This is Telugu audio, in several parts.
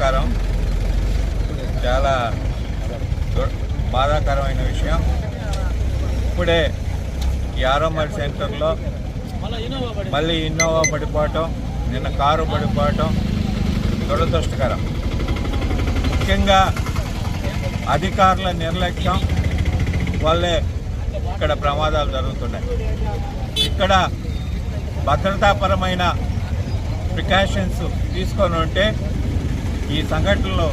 బాధాకరం, చాలా బాధాకరమైన విషయం. ఇప్పుడే ఈ ఆరోమల్ సెంటర్లో మళ్ళీ ఇన్నోవా పడిపోవటం, నిన్న కారు పడిపోవటం దురదృష్టకరం. ముఖ్యంగా అధికారుల నిర్లక్ష్యం వల్లే ఇక్కడ ప్రమాదాలు జరుగుతున్నాయి. ఇక్కడ భద్రతాపరమైన ప్రికాషన్స్ తీసుకొని ఉంటే ఈ సంఘటనలు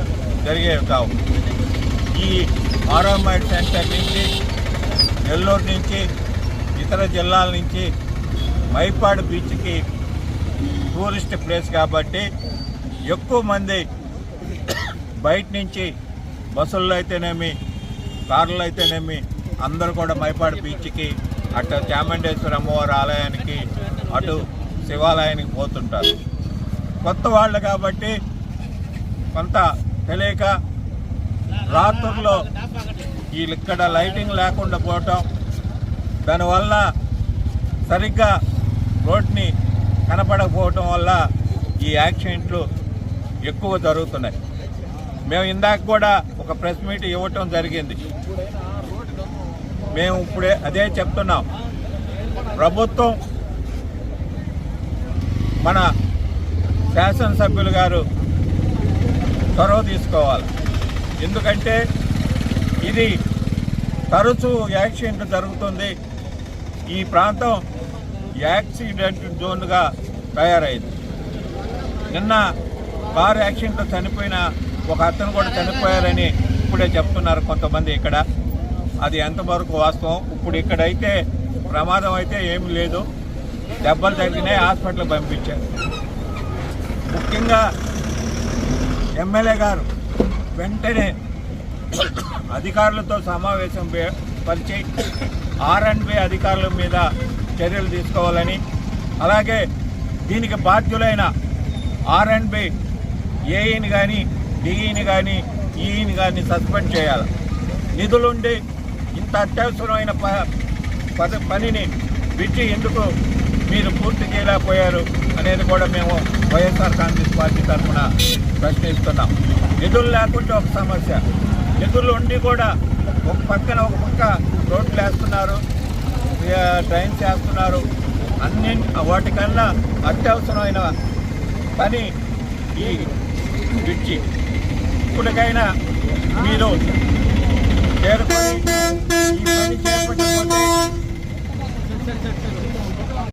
జరిగేవి కావు. ఈ ఆరోమైడ్ సెంటర్ నుంచి, నెల్లూరు నుంచి, ఇతర జిల్లాల నుంచి మైపాడు బీచ్కి టూరిస్ట్ ప్లేస్ కాబట్టి ఎక్కువ మంది బయట నుంచి బస్సుల్లో అయితేనేమి, కార్లు అయితేనేమి అందరూ కూడా మైపాడు బీచ్కి, అటు చాముండేశ్వరి అమ్మవారి ఆలయానికి, అటు శివాలయానికి పోతుంటారు. కొత్త వాళ్ళు కాబట్టి కొంత తెలియక రాత్రుల్లో వీళ్ళు ఇక్కడ లైటింగ్ లేకుండా పోవటం, దానివల్ల సరిగ్గా రోడ్ని కనపడకపోవటం వల్ల ఈ యాక్సిడెంట్లు ఎక్కువ జరుగుతున్నాయి. మేము ఇందాక కూడా ఒక ప్రెస్ మీట్ ఇవ్వటం జరిగింది. మేము ఇప్పుడే అదే చెప్తున్నాం, ప్రభుత్వం మన శాసనసభ్యులు గారు చొరవ తీసుకోవాలి. ఎందుకంటే ఇది తరచూ యాక్సిడెంట్ జరుగుతుంది. ఈ ప్రాంతం యాక్సిడెంట్ జోన్గా తయారైంది. నిన్న కారు యాక్సిడెంట్లో చనిపోయిన ఒక అతను కూడా చనిపోయారని ఇప్పుడే చెప్తున్నారు కొంతమంది ఇక్కడ. అది ఎంతవరకు వాస్తవం? ఇప్పుడు ఇక్కడైతే ప్రమాదం అయితే ఏమి లేదు, దెబ్బలు తగిలినాయి, హాస్పిటల్కి పంపించారు. ముఖ్యంగా ఎమ్మెల్యే గారు వెంటనే అధికారులతో సమావేశం పరిచి R&B అధికారుల మీద చర్యలు తీసుకోవాలని, అలాగే దీనికి బాధ్యులైన R&B ఏఈని కానీ, డిఈని కానీ, ఈఈని కానీ సస్పెండ్ చేయాలి. నిధులుండి ఇంత అత్యవసరమైన పనిని విడిచి ఎందుకు మీరు పూర్తి చేయలేకపోయారు అనేది కూడా మేము వైఎస్ఆర్ కాంగ్రెస్ పార్టీ తరఫున ప్రశ్నిస్తున్నాం. నిధులు లేకుంటే ఒక సమస్య, నిధులు ఉండి కూడా ఒక పక్క రోడ్లు వేస్తున్నారు, డ్రైన్స్ వేస్తున్నారు. వాటికన్నా అత్యవసరమైన పని ఈ బ్రిడ్జి. ఇప్పటికైనా మీరు చేరుకొని ఈ పని చేపట్టకపోతే